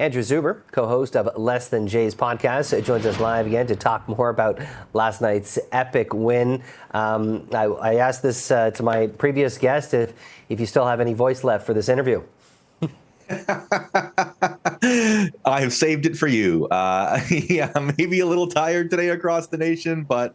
Andrew Zuber, co-host of Less Than Jays podcast, joins us live again to talk more about last night's epic win. I asked this to my previous guest if you still have any voice left for this interview. I have saved it for you. Yeah, maybe a little tired today across the nation, but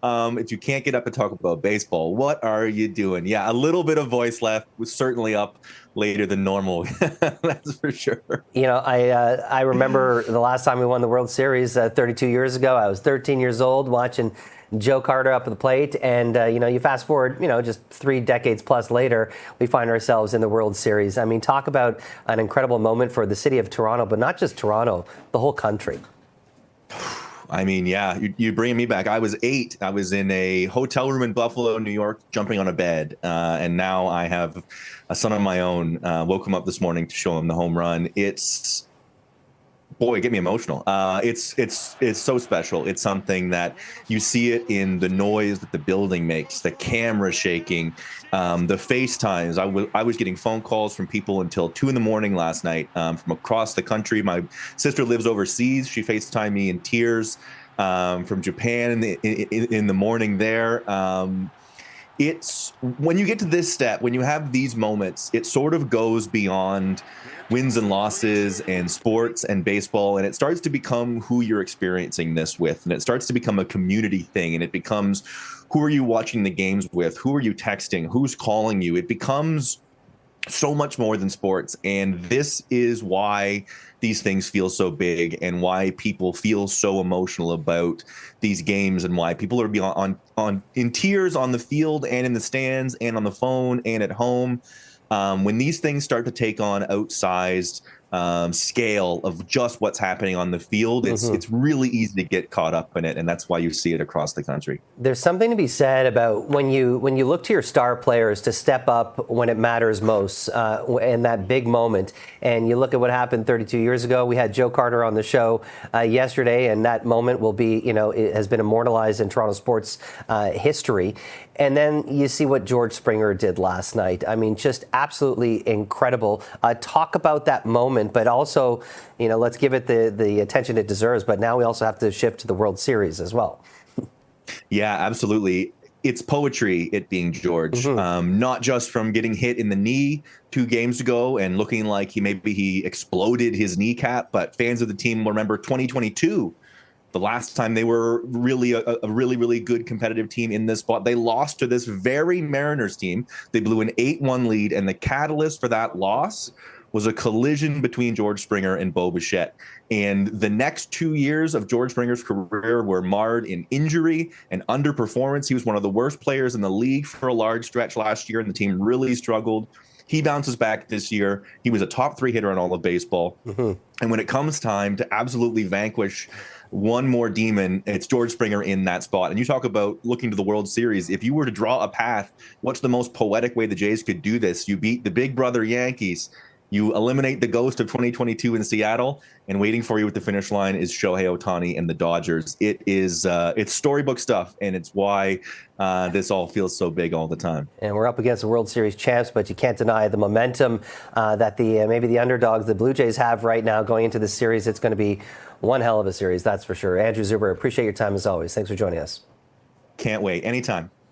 if you can't get up and talk about baseball, what are you doing? Yeah, a little bit of voice left, was certainly up later than normal. That's for sure. You know, I remember the last time we won the World Series 32 years ago. I was 13 years old watching Joe Carter up at the plate, and you fast forward, just 3 decades plus later, we find ourselves in the World Series. I mean, talk about an incredible moment for the city of Toronto, but not just Toronto, the whole country. I mean, yeah, you're bringing me back. I was 8. I was in a hotel room in Buffalo, New York, jumping on a bed. And now I have a son of my own. Woke him up this morning to show him the home run. Boy, get me emotional. It's so special. It's something that you see it in the noise that the building makes, the camera shaking, the FaceTimes. I was getting phone calls from people until 2 a.m. last night from across the country. My sister lives overseas. She FaceTimed me in tears from Japan in the morning there. It's when you get to this step, when you have these moments, it sort of goes beyond wins and losses and sports and baseball, and it starts to become who you're experiencing this with, and it starts to become a community thing, and it becomes who are you watching the games with, who are you texting, who's calling you. It becomes so much more than sports, and this is why these things feel so big and why people feel so emotional about these games and why people are in tears on the field and in the stands and on the phone and at home. When these things start to take on outsized scale of just what's happening on the field, it's really easy to get caught up in it, and that's why you see it across the country. There's something to be said about when you look to your star players to step up when it matters most in that big moment. And you look at what happened 32 years ago. We had Joe Carter on the show yesterday, and that moment will be, it has been immortalized in Toronto sports history. And then you see what George Springer did last night. I mean, just absolutely incredible. Talk about that moment, but also, let's give it the attention it deserves. But now we also have to shift to the World Series as well. Yeah, absolutely. It's poetry, it being George, not just from getting hit in the knee 2 games ago and looking like he exploded his kneecap, but fans of the team will remember 2022. The last time they were really a really good competitive team in this spot. They lost to this very Mariners team. They blew an 8-1 lead, and the catalyst for that loss was a collision between George Springer and Bo Bichette. And the next 2 years of George Springer's career were marred in injury and underperformance. He was one of the worst players in the league for a large stretch last year, and the team really struggled. He bounces back this year. He was a top 3 hitter in all of baseball. And when it comes time to absolutely vanquish one more demon, it's George Springer in that spot. And you talk about looking to the World Series. If you were to draw a path, what's the most poetic way the Jays could do this? You beat the big brother Yankees. You eliminate the ghost of 2022 in Seattle, and waiting for you at the finish line is Shohei Ohtani and the Dodgers. It's storybook stuff, and it's why this all feels so big all the time. And we're up against the World Series champs, but you can't deny the momentum that maybe the underdogs, the Blue Jays, have right now going into this series. It's going to be one hell of a series, that's for sure. Andrew Zuber, appreciate your time as always. Thanks for joining us. Can't wait. Anytime.